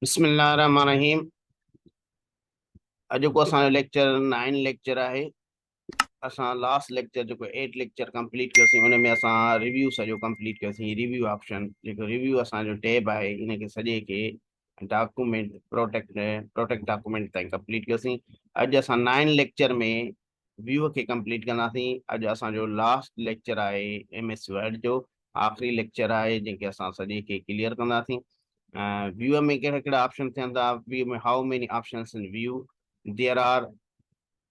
बिस्मिल्लाहिर्रहमानिर्रहीम। अॼु को असांजो लेक्चर 9 लेक्चर आहे। असां लास्ट लेक्चर जो 8 लेक्चर कंप्लीट कयोसीं, उन में असां रिव्यू सॼो कंप्लीट कयोसीं। रिव्यू ऑप्शन जेको रिव्यू असांजो टैब आहे, इनखे सॼे खे डॉक्यूमेंट प्रोटेक्ट डॉक्यूमेंट ताईं कंप्लीट कयोसीं। अॼु असां 9 लेक्चर में व्यू खे कंप्लीट कंदासीं। अॼु असांजो लास्ट लेक्चर आहे MS वर्ड जो, आख़िरी लेक्चर आहे जंहिंखे असां सॼे खे क्लियर कंदासीं। व्यू में कहिड़ा कहिड़ा ऑप्शन थियनि था। व्यू में how many options in view? There are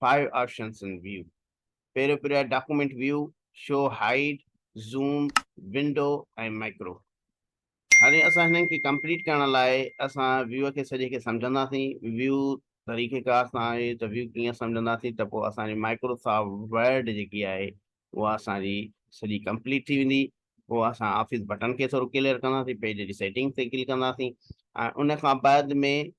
5 options in view. पहिरियों पहिरियों आहे document view, show, hide, zoom, window ऐं माइक्रो। हाणे असां हिननि खे कंप्लीट करण लाइ असां व्यू खे सॼे खे सम्झंदासीं। व्यू तरीक़ेकार सां आहे त व्यू कीअं सम्झंदासीं त पोइ असांजी माइक्रोसॉफ्ट वर्ड जेकी आहे उहा असांजी सॼी कंप्लीट थी वेंदी। पोइ असां ऑफिस बटन खे थोरो क्लियर कंदासीं, पेज जी सेटिंग ते क्लिक कंदासीं ऐं उन खां बाद में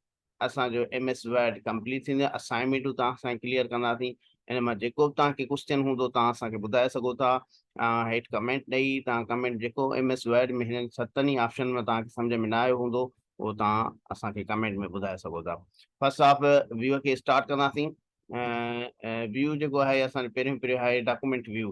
असांजो MS वर्ड कंप्लीट थींदो। असाइनमेंटूं तव्हां सां क्लियर कंदासीं। इन मां जेको बि तव्हांखे क्वेश्चन हूंदो तव्हां असांखे ॿुधाए सघो था। हेठि कमेंट ॾेई तव्हां कमेंट जेको MS वर्ड में हिननि 7 ई ऑप्शन में तव्हांखे सम्झ में न आयो हूंदो उहो तव्हां असांखे कमेंट में ॿुधाए सघो था। फर्स्ट ऑफ व्यू खे स्टार्ट कंदासीं। व्यू जेको आहे असांजो पहिरियों पहिरियों आहे document view,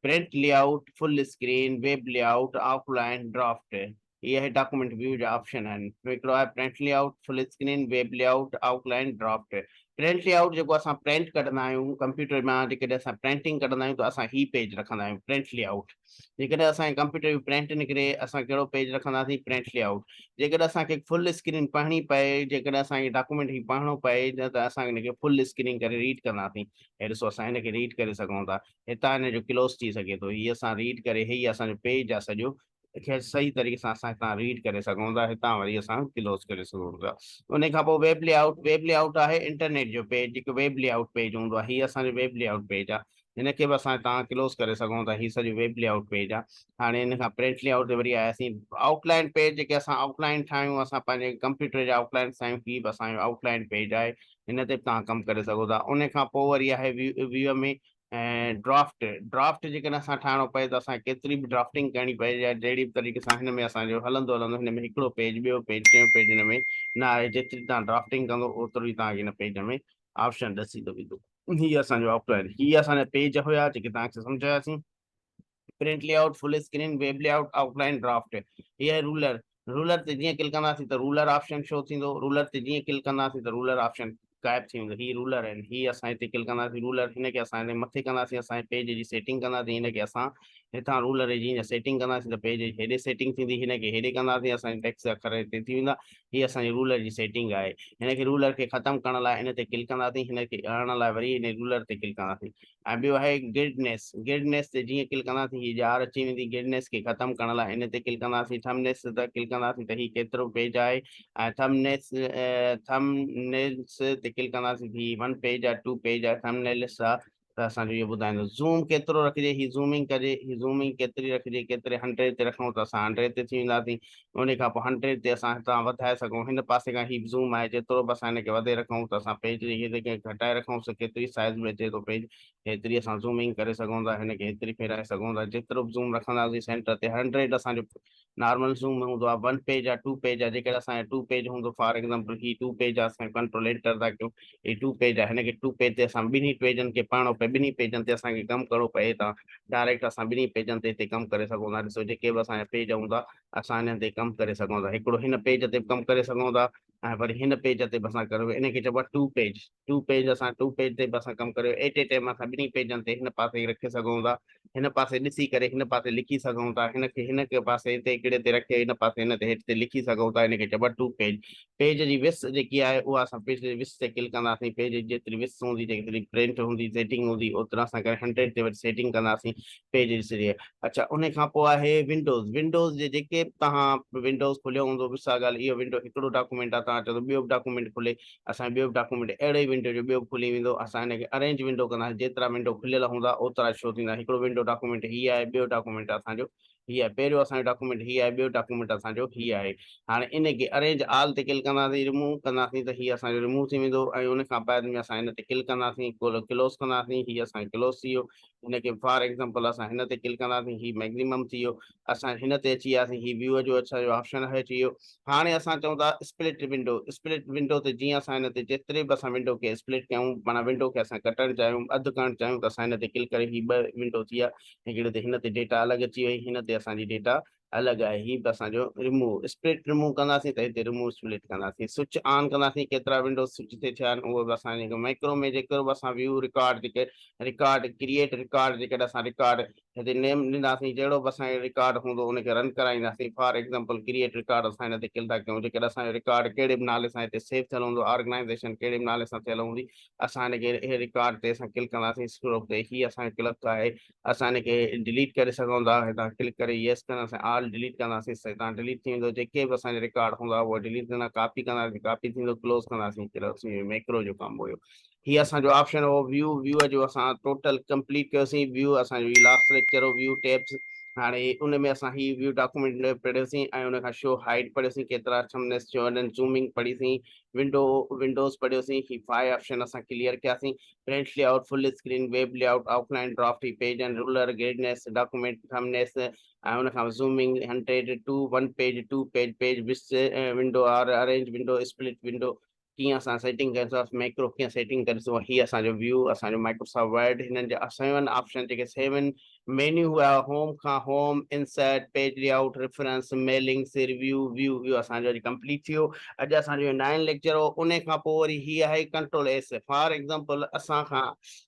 print layout, full screen, web layout, outline, draft. ये है डॉक्यूमेंट व्यू जो ऑप्शन है। हिकिड़ो आहे print layout, full screen, web layout, outline, draft. Print layout जेको असां प्रिंट कढंदा आहियूं कंप्यूटर मां, जेकॾहिं असां प्रिंटिंग कढंदा आहियूं त असां ही पेज रखंदा आहियूं, प्रिंट लेआउट। जेकॾहिं असांजे कंप्यूटर में प्रिंट निकिरे असां कहिड़ो पेज रखंदासीं, प्रिंट लेआउट। जेकॾहिं असांखे फुल स्क्रीन पढ़णी पए, जेकॾहिं असांखे डॉक्यूमेंट ही पढ़णो पए त असां हिनखे फुल स्क्रीन करे रीड कंदासीं। हे ॾिसो असां हिनखे रीड करे सघूं था। हितां हिनजो क्लोज थी सघे थो। हीअ असां रीड करे, ही असांजो पेज आहे सॼो, खे सही तरीक़े सां असां हितां रीड करे सघूं था। हितां वरी असां क्लोज करे सघूं था। उन खां पोइ वेब लेआउट। वेब लेआउट आहे इंटरनेट जो पेज, जेको वेब लेआउट पेज हूंदो आहे। हीअ असांजो वेब लेआउट पेज आहे। हिनखे बि असां हितां क्लोज करे सघूं था। हीअ सॼो वेब लेआउट पेज आहे। हाणे हिन खां प्रिंट लेआउट ते वरी आयासीं। आउटलाइन पेज, जेके असां आउटलाइन ठाहियूं, असां पंहिंजे कंप्यूटर जा आउटलाइन ठाहियूं, ही बि असांजो आउटलाइन पेज आहे। हिन ते बि तव्हां कमु करे सघो था। उन खां पोइ वरी आहे व्यू में ड्राफ्ट। ड्राफ्ट जेकॾहिं असां ठाहिणो पए त असांखे केतिरी बि ड्राफ्टिंग करणी पए, या जहिड़ी बि तरीक़े सां हिन में असांजो हलंदो हलंदो हिन में हिकिड़ो पेज, ॿियो पेज, टियों पेज हिन में न आहे। जेतिरी तव्हां ड्राफ्टिंग कंदो ओतिरो ई तव्हांखे हिन पेज में ऑप्शन ॾसी थो वेंदो। हीअ असांजो आउटलाइन, हीअ असांजा पेज हुया जेके तव्हांखे सम्झायासीं। Print layout, full screen, web layout, outline, draft. ये है रूलर। रूलर ते जीअं क्लिक कंदासीं त रूलर ऑप्शन शो थींदो। रूलर ते जीअं क्लिक कंदासीं त रूलर ऑप्शन गायब थी वेंदो। ही रूलर आहिनि। ही असां हिते क्लिक कंदासीं रूलर, हिनखे असां हिन मथे कंदासीं, असांजे पेज जी सेटिंग कंदासीं। हिनखे असां हितां रूलर जी जीअं सेटिंग कंदासीं त पेज हेॾे सेटिंग थींदी। हिनखे हेॾे कंदासीं, असांजे टेक्स्ट अखर हिते थी वेंदा। ही असांजी रूलर जी सेटिंग आहे। हिनखे रूलर खे ख़तमु करण लाइ हिन ते क्लिक कंदासीं, हिनखे आणण लाइ वरी हिन रूलर ते क्लिक कंदासीं। ऐं ॿियो आहे गिडनेस। गिडनेस ते जीअं क्लिक कंदासीं हीअ ॼार अची वेंदी। गिडनेस खे ख़तमु करण लाइ हिन ते क्लिक कंदासीं। थंबनेल्स ते क्लिक कंदासीं त हीअ केतिरो पेज आहे। ऐं थंबनेल्स ते क्लिक कंदासीं ही 1 पेज आहे, 2 पेज आहे। थंबनेल्स आहे त असांजो इहो ॿुधाईंदो। ज़ूम केतिरो रखिजे, ही ज़ूमिंग कजे, ही ज़ूमिंग केतिरी रखिजे, केतिरे 100 ते रखूं त असां 100 ते थी वेंदासीं। उन खां पोइ 100 ते असां हितां वधाए सघूं। हिन पासे खां ही ज़ूम आहे, जेतिरो बि असां हिनखे वधे रखूं त असां पेज खे घटाए रखूं त केतिरी साइज़ में अचे थो पेज, हेतिरी असां ज़ूमिंग करे सघूं था। हिनखे हेतिरी फेराए सघूं था। जेतिरो बि ज़ूम रखंदासीं सेंटर ते। 100 असांजो नॉर्मल ज़ूम हूंदो आहे। 1 पेज आहे, 2 पेज आहे। जेकॾहिं असांजो 2 पेज हूंदो, फॉर एग्जाम्पल ही 2 पेज आहे, असां कंट्रोल एंटर था कयूं, ही 2 पेज आहे। हिनखे 2 पेज ते असां ॿिन्ही पेजनि खे पढ़णो पए, ॿिन्ही पेजनि ते असांखे कमु करणो पए त डायरेक्ट असां ॿिन्ही पेजनि ते हिते कमु करे सघूं था। ॾिसो जेके बि असांजा पेज हूंदा असां हिन ते कमु करे सघूं था। हिकिड़ो हिन पेज ते बि कमु करे सघूं था ऐं वरी हिन पेज ते बि असां करो। इनखे चइबो आहे 2 पेज। 2 पेज असां 2 पेज ते बि असां कमु करियो। एट ए टाइम असां ॿिन्ही पेजनि ते हिन पासे रखे सघूं था। हिन पासे ॾिसी करे हिन पासे लिखी सघूं था। हिनखे पासे हिते हिकिड़े ते रखे हिन पासे हिन ते हेठि ते लिखी सघूं था। हिनखे चइबो आहे 2 पेज। पेज जी विड्थ जेकी आहे उहा असां पेज जी विड्थ ते क्लिक कंदासीं। पेज जी जेतिरी विड्थ हूंदी, जेतिरी प्रिंट हूंदी, सेटिंग हूंदी, ओतिरा असां करे 100 ते वरी सेटिंग कंदासीं पेज जी सॼे। अच्छा, उन खां पोइ आहे विंडोज़। विंडोज़ जे जेके तव्हां विंडोज़ खोलियो हूंदो, मिसाल ॻाल्हि इहो विंडो हिकिड़ो डॉक्यूमेंट आहे, तव्हां चओ त ॿियो बि डॉक्यूमेंट खुले, असांजो ॿियो बि डॉक्यूमेंट अहिड़े विंडो जो ॿियो बि खुली वेंदो। असां हिनखे अरेंज विंडो कंदासीं। जेतिरा विंडो खुलियल हूंदा ओतिरा शो थींदा। हिकिड़ो विंडो डॉक्यूमेंट हीअ आहे, ॿियो डॉक्यूमेंट असांजो हीअ आहे। पहिरियों असांजो डॉक्यूमेंट हीअ आहे, ॿियो डॉक्यूमेंट असांजो हीअ आहे। हाणे इनखे अरेंज आल ते क्लिक कंदासीं, रिमूव कंदासीं त हीअ असांजो रिमूव थी वेंदो। ऐं उन खां बाद में असां हिन ते क्लिक कंदासीं, क्लोज़ कंदासीं, हीअ असांजो क्लोज़ थी वियो। हिनखे फॉर एग्जांपल असां हिन ते क्लिक कंदासीं, ही मैक्सिमम थी वियो। असां हिन ते अची वियासीं, ही व्यू जो असांजो ऑप्शन अची वियो। हाणे असां चऊं था स्प्लिट विंडो ते जीअं असां हिन ते जेतिरे बि असां विंडो खे स्प्लिट कयूं, माना विंडो खे असां कटणु चाहियूं, अधु करणु चाहियूं, त असां हिन ते क्लिक करे ही 2 विंडो थी विया। हिकिड़े ते हिन ते डेटा अलॻि अची वई, हिन ते असांजी डेटा अलॻि आहे। ही बि असांजो रिमूव स्प्लिट रिमूव कंदासीं त हिते रिमूव स्प्लिट कंदासीं। स्विच ऑन कंदासीं, केतिरा विंडो स्विच ते थिया आहिनि उहो बि असांजे माइक्रो में जेको बि असां view record JK record create record जेकॾहिं असां रिकॉर्ड हिते नेम ॾींदासीं, जहिड़ो बि असांजो रिकॉर्ड हूंदो उनखे रन कराईंदासीं। फॉर एग्जांपल क्रिएट रिकॉर्ड असां हिन ते क्लिक था कयूं, जेकॾहिं असांजो रिकॉर्ड कहिड़े बि नाले सां हिते सेव थियल हूंदो, ऑर्गेनाइज़ेशन कहिड़े बि नाले सां थियल हूंदी, असां हिनखे हे रिकॉर्ड ते असां क्लिक कंदासीं। स्क्रोल ते ही असांजो क्लिक आहे, असां हिनखे डिलीट करे सघूं था। हितां क्लिक करे येस कंदासीं, ऑल डिलीट कंदासीं, हितां डिलीट थी वेंदो। जेके बि असांजो रिकॉर्ड हूंदा उहो डिलीट कंदा, कॉपी कंदासीं, कॉपी थींदो, क्लोज कंदासीं। मैक्रो जो कमु हुयो ही असांजो ऑप्शन हो व्यू जो असां टोटल कंप्लीट कयोसीं। व्यू असांजो लास्ट लेक्चर हो व्यू टैब्स। हाणे उन में असां ही व्यू डॉक्यूमेंट पढ़ियोसीं ऐं उन खां शो हाइड पढ़ियोसीं, केतिरा थंबनेल्स जो वञनि, ज़ूमिंग पढ़ीसीं, विंडोज़ पढ़ियोसीं। ही 5 ऑप्शन असां क्लियर कयासीं। Print layout, full screen, web layout, offline draft, page and ruler, ग्रेडनेस, document thumbnails ऐं उन खां zooming, 100 two 1 page, 2 page, page विस विंडो और अरेंज विंडो, स्प्लिट विंडो कीअं असां सेटिंग कयोसीं, मैक्रो कीअं सेटिंग कयोसीं। ही असांजो व्यू, असांजो माइक्रोसॉफ्ट वर्ड, हिननि जा 7 ऑप्शन जेके 7 मेन्यू हुआ, होम खां home, insert, page layout, references, mailings, review, view असांजो अॼु कंप्लीट थी वियो। अॼु असांजो 9 लेक्चर हो। उन खां पोइ वरी ही आहे कंट्रोल एस। फॉर एग्जांपल असां खां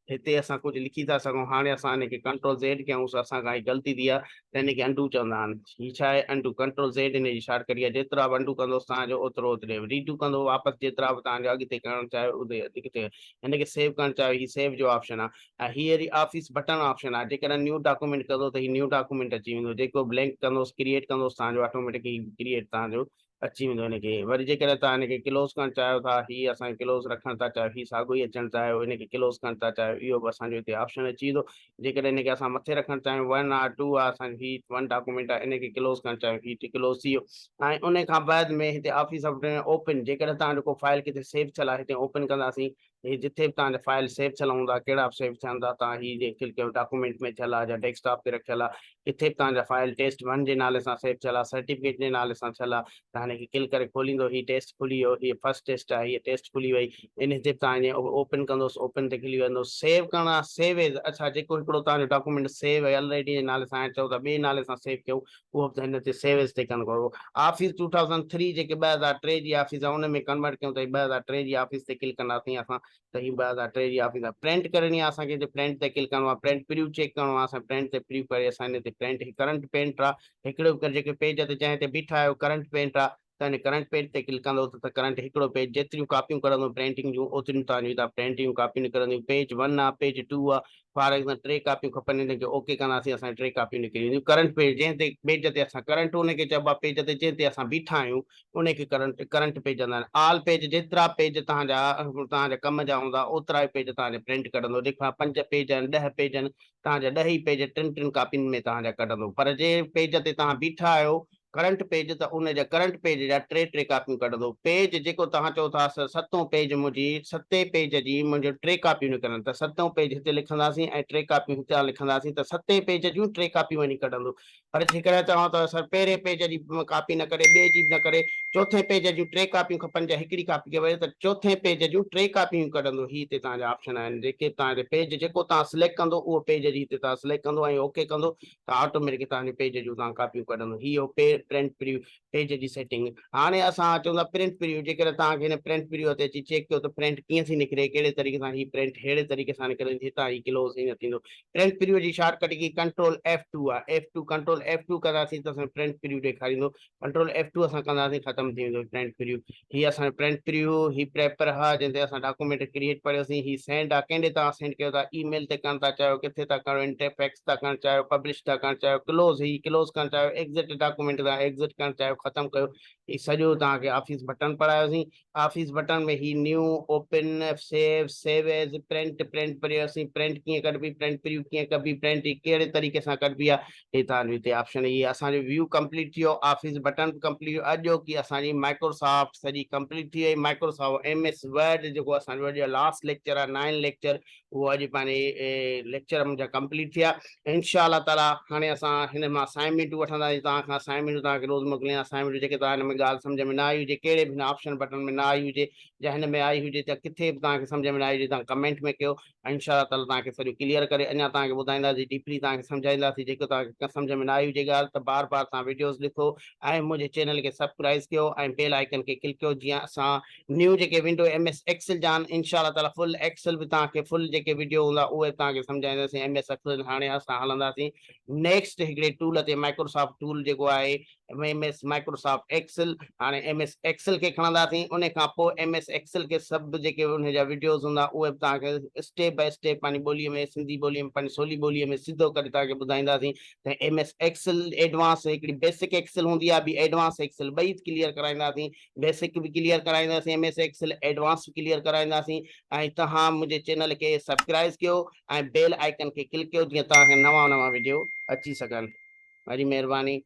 हिते असां कुझु लिखी था सघूं, हाणे असां हिनखे कंट्रोल ज़ेड कयूं, असां खां ग़लती थी आहे त हिनखे अंडू चवंदा आहिनि। ही छा आहे अंडू, कंट्रोल ज़ेड हिन जी शॉर्टकट आहे। जेतिरा बि अंडू कंदोसि तव्हांजो ओतिरे रीडू कंदो वापसि, जेतिरा बि तव्हांजो अॻिते करणु चाहियो उते अॻिते। हिनखे सेव करणु चाहियो, ही सेव जो ऑप्शन आहे। हीअ ऑफिस बटन ऑप्शन आहे, जेकॾहिं न्यू डॉक्यूमेंट कंदो त ही न्यू डॉक्यूमेंट अची वेंदो। जेको ब्लैंक कंदोसि क्रिएट कंदोसि तव्हांजो ऑटोमेटिकली क्रिएट तव्हांजो अची वेंदो। हिनखे वरी जेकॾहिं तव्हां हिनखे क्लोज़ करणु चाहियो था, ही असांखे क्लोज़ रखणु था चाहियो, ही साॻियो ई अचणु चाहियो, हिनखे क्लोज़ करणु था चाहियो, इहो बि असांजो हिते ऑप्शन अची वेंदो। जेकॾहिं हिनखे असां मथे रखणु चाहियूं 1 और 2 आहे, असांजी ही 1 डॉक्यूमेंट आहे, हिनखे क्लोज़ करणु चाहियूं, ही क्लोज़ थी वियो। ऐं उन खां बाद में हिते ऑफिस ऑफ ओपन, जेकॾहिं तव्हां जेको फाइल किथे सेव थियल आहे हिते ओपन कंदासीं। ही जिथे बि तव्हांजा फाइल सेव थियल हूंदा, कहिड़ा बि सेव थिया हूंदा, तव्हां ही जेके कयो डॉक्यूमेंट में थियल आहे या डेस्कटॉप ते रखियल आहे, किथे बि तव्हांजा फाइल टेस्ट 1 जे नाले सां सेव थियल आहे, सर्टिफिकेट जे नाले सां थियल आहे, तव्हां हिनखे क्लिक करे खोलींदो। ही टेस्ट खुली वियो, हीअ फर्स्ट टेस्ट आहे, हीअ टेस्ट खुली वई। इन ते तव्हां ओपन कंदोसि, ओपन ते खुली वेंदो। सेव करणा, सेव एज, अच्छा जेको हिकिड़ो तव्हांजो डॉक्यूमेंट सेव ऑलरेडी जे नाले सां चओ था ॿिए नाले सां सेव कयूं, उहो बि हिन ते सेव एज ते कनि। ऑफिस 2003 जेके 2003 जी ऑफिस आहे उन में कन्वर्ट कयूं त 2003 जी ऑफिस ते क्लिक कंदासीं असां, त ही 2003 जी ऑफिस आहे। प्रिंट करणी आहे असांखे, प्रिंट ते क्लिक करिणो आहे, प्रिंट प्रीव्यू चेक करिणो आहे, असां प्रिंट ते प्रीव्यू करे असां हिन ते प्रिंट करंट पेंट आहे हिकिड़ो जेके पेज ते जंहिं ते बीठा आहियो करंट पेंट आहे, त हिन करंट पेज ते क्लिक कंदो त करंट हिकिड़ो पेज, जेतिरियूं कॉपियूं कढंदो प्रिंटिंग जूं ओतिरियूं तव्हांजूं हितां प्रिंटिंग कॉपियूं निकिरंदियूं। पेज 1 आहे, पेज 2 आहे, फॉर एग्जाम्पल 3 कॉपियूं खपनि, हिनखे ओके कंदासीं, असां 3 कॉपियूं निकिरी वेंदियूं। करंट पेज जंहिं ते पेज ते असां करंट उनखे चइबो आहे, पेज ते जंहिं ते असां बीठा आहियूं उनखे करंट पेज चवंदा आहिनि। ऑल पेज, जेतिरा पेज तव्हांजा कम जा हूंदा ओतिरा ई पेज तव्हांजा प्रिंट कढंदो। जेका 5 पेज आहिनि, 10 पेज आहिनि, तव्हांजा 10 ई पेज 3 कॉपियुनि में तव्हांजा कढंदो। पर जे पेज ते तव्हां बीठा आहियो करंट पेज, त उन जा करंट पेज जा 3 कॉपियूं कढंदो। पेज जेको तव्हां चओ था 7 पेज मुंहिंजी, 7 पेज जी मुंहिंजो 3 कॉपियूं निकिरनि, त 7 पेज हिते लिखंदासीं ऐं 3 कॉपियूं हिते लिखंदासीं, त 7 पेज जूं 3 कॉपियूं वञी कढंदो। पर जेकॾहिं चवां त सर पहिरें पेज जी कॉपी न करे, ॿिए जी न करे, चौथे पेज जूं 3 कॉपियूं खपनि या हिकिड़ी कॉपी खे वरी, त चौथे पेज जूं 3 कॉपियूं कढंदो। ही हिते तव्हांजा ऑप्शन आहिनि, जेके तव्हांजे पेज जेको तव्हां सिलेक्ट कंदो उहो पेज जी हिते तव्हां सिलेक्ट कंदो ऐं ओके कंदो, त ऑटोमेटिकली तव्हांजे पेज जूं तव्हां कॉपियूं कढंदो। ही हो प्रिंट प्रीव्यू पेज जी सेटिंग। हाणे असां चऊं था प्रिंट प्रीव्यू, जेकॾहिं तव्हांखे हिन प्रिंट प्रीव्यू ते अची चेक कयो त प्रिंट कीअं थी निकिरे, कहिड़े तरीक़े सां ही प्रिंट अहिड़े तरीक़े सां निकिरे, हितां ही क्लोज़ ही न थींदो। प्रिंट प्रीव्यू जी शॉर्टकट की कंट्रोल F2 आहे, F2 कंट्रोल F2 कंदासीं त असां प्रिंट प्रीव्यू ॾेखारींदो। कंट्रोल F2 असां कंदासीं ख़तम थी वेंदो प्रिंट प्रीव्यू। ही असांजो प्रिंट प्रीव्यू, ही प्रेपर हा जंहिं ते असां डॉक्यूमेंट क्रिएट पढ़ियोसीं। ही सेंड आहे, कंहिंॾे तव्हां सेंड कयो था, ईमेल ते करणु था चाहियो, किथे था करणु, इंटरफैक्स था करणु चाहियो, पब्लिश था करणु चाहियो, क्लोज़ ही क्लोज़ करणु चाहियो, एग्ज़िट डॉक्यूमेंट तव्हां एग्ज़िट करणु चाहियो ख़तमु कयो। ही सॼो तव्हांखे ऑफिस बटन पढ़ायोसीं। ऑफिस बटन में ही न्यू, ओपन, सेव एज, प्रिंट पढ़ियोसीं। प्रिंट कीअं कढबी, प्रिंट प्रीव्यू कीअं कबी, प्रिंट कहिड़े तरीक़े सां कढबी आहे, हे तव्हांजो हिते ऑप्शन। इहे असांजो व्यू कंप्लीट थी वियो, ऑफिस बटन कंप्लीट। अॼो की असांजी माइक्रोसॉफ्ट सॼी कंप्लीट थी वई। माइक्रोसॉफ्ट MS वर्ड जेको असांजो अॼु लास्ट लेक्चर आहे 9 लेक्चर, उहो अॼु पंहिंजे लेक्चर मुंहिंजा कंप्लीट थिया। इंशाअल्लाह ताला हाणे असां हिन मां असाइनमेंटूं वठंदासीं तव्हां खां। असाइनमेंटूं तव्हांखे रोज़ मोकिलिया। असाइनमेंटूं जेके तव्हां हिन में ॻाल्हि सम्झ में न आई हुजे, कहिड़े बि ऑप्शन बटन में न आई हुजे, या हिन में आई हुजे त किथे बि तव्हांखे सम्झ में न आई हुजे, तव्हां कमेंट में कयो। इंशाअल्लाह ताला तव्हांखे सॼो क्लियर करे अञा तव्हांखे ॿुधाईंदासीं, डीपली तव्हांखे सम्झाईंदासीं। जेको तव्हांखे सम्झ में न आई हुजे ॻाल्हि, त बार बार तव्हां वीडियोस ॾिसो ऐं मुंहिंजे चैनल खे सब्सक्राइब कयो ऐं बेल आइकन खे क्लिक कयो, जीअं असां न्यू जेके विंडो MS एक्सेल जा आहिनि, इंशाअल्लाह ताला फुल एक्सेल बि तव्हांखे फुल जेके वीडियो हूंदा उहे तव्हांखे सम्झाईंदासीं। MS एक्सेल हाणे असां हलंदासीं नेक्स्ट हिकिड़े टूल ते, माइक्रोसॉफ्ट टूल जेको आहे MS माइक्रोसॉफ्ट एक्सेल। हाणे MS एक्सेल खे खणंदासीं, उन खां पोइ MS एक्सेल के सभु जेके उनजा वीडियोस हूंदा उहे तव्हांखे स्टेप बाय स्टेप पंहिंजी ॿोलीअ में, सिंधी ॿोलीअ में, पंहिंजी सवली ॿोलीअ में सिधो करे तव्हांखे ॿुधाईंदासीं। त MS एक्सेल एडवांस, हिकिड़ी बेसिक एक्सेल हूंदी आहे, ॿी एडवांस एक्सेल, ॿई क्लियर कराईंदासीं। बेसिक बि क्लियर कराईंदासीं, MS एक्सेल एडवांस बि क्लियर कराईंदासीं। ऐं तव्हां मुंहिंजे चैनल खे सब्सक्राइब कयो ऐं बेल आइकन खे क्लिक कयो, जीअं तव्हांखे नवां वीडियो अची सघनि। वॾी महिरबानी।